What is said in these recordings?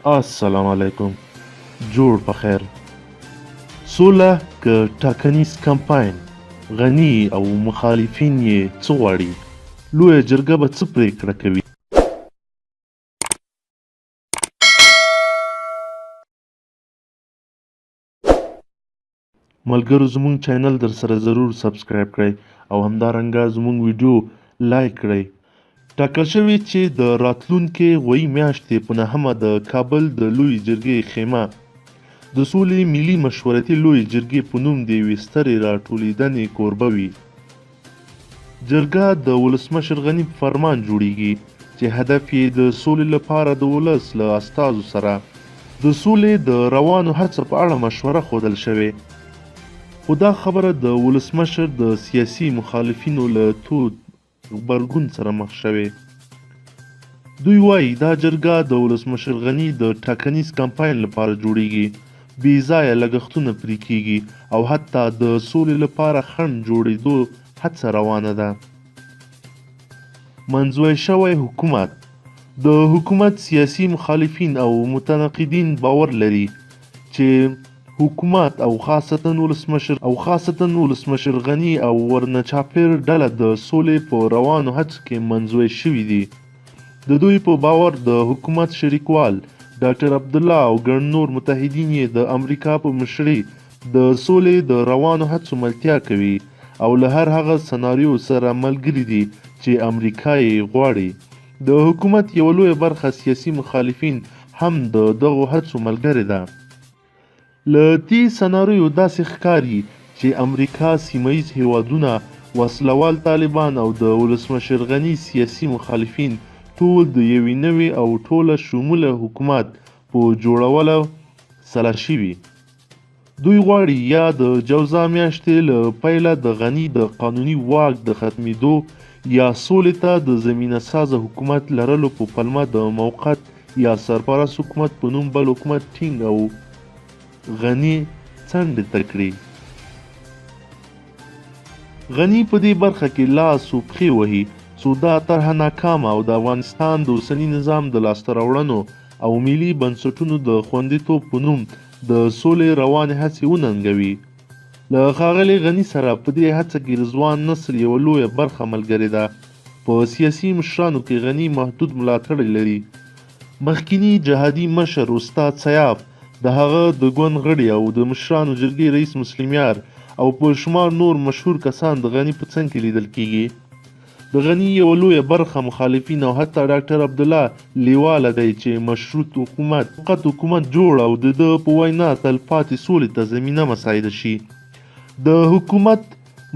السلام علیکم. جوړ په خیر. سوله که ټاکنیز کمپاین، غني او مخالفین یې څه غواړي؟ لویه جرګه به څه پرېکړه کوي؟ ملګرو زموږ چینل در سره ضرور سبسکرایب کړئ او همدارنګه زموږ ویډیو لایک کړئ. ټاکل شوې چې د راتلونکې غویي میاشتې په 9مه د کابل د لویې جرګې خیمه د سولې ملي مشورتي لویې جرګې په نوم د یوې سترې راټولېدنې کوربه وي. جرګه د ولسمشر غني په فرمان جوړیږي چې هدف یې د سولې لپاره د ولس له استازو سره د سولې د روانو هڅو په اړه مشوره ښودل شوې، خو دا خبره د ولسمشر د سیاسي مخالفینو له تود غبرګون سره مخ شوې. دوی وایي دا جرګه د ولسمشر غني د ټاکنیز کمپاین لپاره جوړیږي، بې ځایه لګښتونه پرې کیږي او حتی د سولې لپاره خنډ جوړېدو هڅه روانه ده. منځوی شوی حکومت د حکومت سیاسي مخالفین او متناقضین باور لري چې حکومت او خاصتا ولسمشر غني او ورنه چاپیر ډله د سولې په روانو هڅو کې منځوی شوي دي. د دوی په باور د حکومت شریکوال ډاکټر عبدالله او ګڼ نور متحدین یې د امریکا په مشرۍ د سولې د روانو هڅو ملتیا کوي او له هر هغه سناریو سره ملګري دي چې امریکا یې غواړي. د حکومت یوه لویه برخه سیاسي مخالفین هم د دغو هڅو ملګرې ده. له دې سناریو داسې ښکاري چې امریکا سیمه ییز هیوادونه، وسلوال طالبان او د ولسمشر غني سیاسي مخالفین ټول د یوې نوې او ټوله شموله حکومت په جوړولو سلا شوي. دوی غواړي یا د جوزا میاشتې له پیله د غني د قانوني واک د ختمېدو یا سولې ته د زمینه سازه حکومت لرلو په پلمه د موقت یا سرپرست حکومت په نوم بل حکومت ټینګ او غني څنډې ته کړي. غني په دې برخه کې لاس و پښې وهي څو دا طرحه ناکامه او د افغانستان د اوسني نظام د لاسته راوړنو او ملي بنسټونو د خوندیتوب په نوم د سولې روانې هڅې وننګوي. له ښاغلي غني سره په دې هڅه کې رضوان نصر یوه لویه برخه ملګرې ده. په سیاسي مشرانو کې غني محدود ملاتړی لري. مخکینی جهادي مشر استاد سیاف، د هغه د ګوند غړي او د مشرانو جرګې رئیس مسلم یار او په شمار نور مشهور کسان د غني په څنګ کې لیدل کیږي. د غني یوه لویه برخه مخالفین او حتی ډاکټر عبدالله لیواله دی چې مشروط حکومت جوړ او د ده په وینا تلپاتې سولې ته زمینه مساعده شي. د حکومت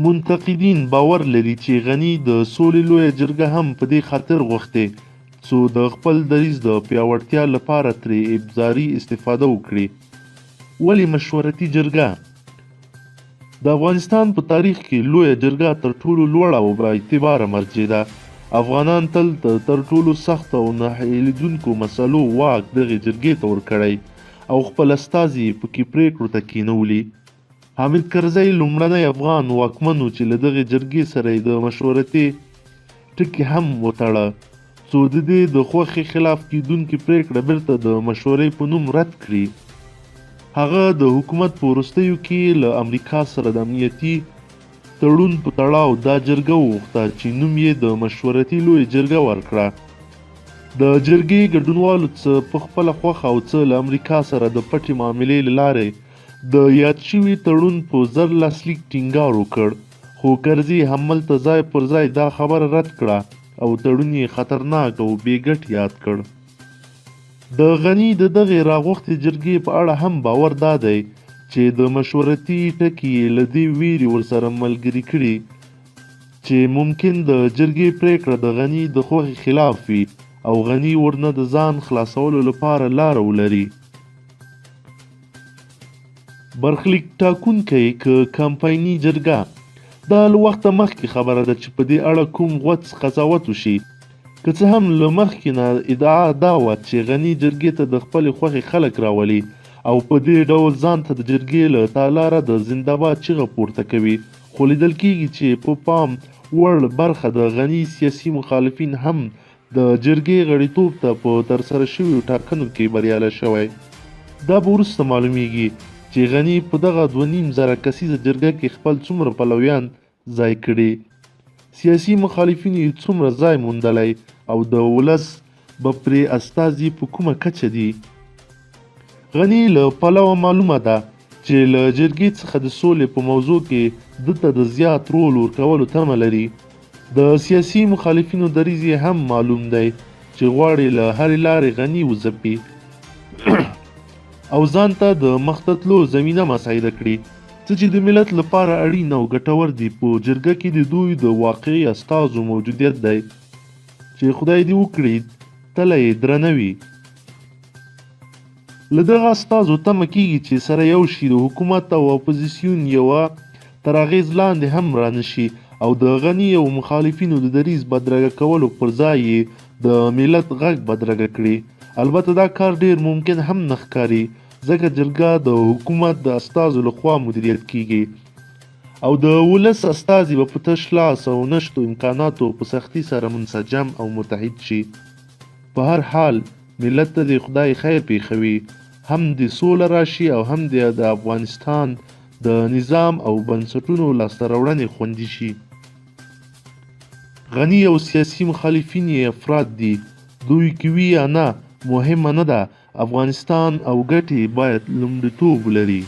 منتقدین باور لري چې غني د سولې لویه جرګه هم په دې خاطر غوښتې څو د خپل دریځ د پیاوړتیا لپاره ترې ابزاري استفاده وکړي. ولې مشورتي جرګه؟ د افغانستان په تاریخ کې لویه جرګه تر ټولو لوړه او با اعتباره مرجع ده. افغانان تل تر ټولو سخت او نه حلیدونکو مسلو واک دغې جرګې ته ورکړی او خپل استازي پکې پرېکړو ته کېنولي. حامد کرزی لومړنی افغان واکمن و چې له دغې جرګې سره یې د مشورتي ټکي هم وتړه څو د دې د خوښې خلاف کېدونکې پرېکړه بیرته د مشورې په نوم رد کړي. هغه د حکومت په وروستیو کې له امریکا سره د امنیتي تړون په تړاو دا جرګه وغوښته چې نوم یې د مشورتي لویې جرګه ورکړه. د جرګې ګډونوالو څه په خپله خوښه او څه له امریکا سره د پټې معاملې له لارې د یاد شوي تړون په زر لاسلیک ټینګار وکړ، خو کرزي هملته ځای پر ځای دا خبره رد کړه او تړون یې خطرناک او بې ګټې یاد کړ. د غني د دغې راغوښتې جرګې په اړه هم باور دا دی چې د مشورتي ټکي یې له دې ویرې ورسره ملګري کړي چې ممکن د جرګې پرېکړه د غني د خوښې خلاف وي او غني ورنه د ځان خلاصولو لپاره لاره ولري. برخلیک ټاکونکی که کمپایني جرګه دا له وخته مخکې خبره ده چې په دې اړه کوم غوڅ قضاوت وشي. که څه هم له مخکې نه ادعا دا وه چې غني جرګې ته د خپلې خوښې خلک راولي او په دې ډول ځان ته د جرګې له تالاره د زنده‌باد چیغه پورته کوي، خو لیدل کېږي چې په پام وړ برخه د غني سیاسي مخالفین هم د جرګې غړیتوب ته په ترسره شویو ټاکنو کې بریالی شوی. دا به وروسته معلومیږي چې غني په دغه 2.5 کسیزه جرګه کې خپل څومره پلویان ځای کړي، سیاسي مخالفینو یې څومره ځای موندلی او د ولس به پرې استازي په کومه کچه دي. غني له پلوه معلومه ده چې له جرګې څخه د سولې په موضوع کې دته د زیات رول ورکولو تمه لري. د سیاسي مخالفینو دریځ یې هم معلوم دی چې غواړي له هرې لارې غني وځپي او ځان ته د مخته تلو زمینه مساعده کړي، څه چې د ملت لپاره اړین او ګټور دي. په جرګه کې د دوی د واقعي استازو موجودیت دی چې خدای دې وکړي تله یې درنه وي. له دغه استازو تمه کېږي چې سره یو شي د حکومت او اپوزیسیون یوه تر اغېز لاندې هم رانشي او د غني او مخالفینو د دریځ بدرګه کولو پر ځای یې د ملت غږ بدرګه کړي. البته دا کار ډیر ممکن هم نه ښکاري ځکه جرګه د حکومت د استازو لخوا مدیریت کیږي او د ولس استازي به په تش لاس او نشتو امکاناتو په سختي سره منسجم او متحد شي. په هر حال ملت ته د خدای خیر پیښوي، هم د سوله راشي او هم د افغانستان د نظام او بنسټونو لاسته راوړنې خوندي شي. غني او سیاسي مخالفین یې افراد دي، دوی کې وي یا نه مهمه نه ده، افغانستان او ګټې باید لومړیتوب ولري.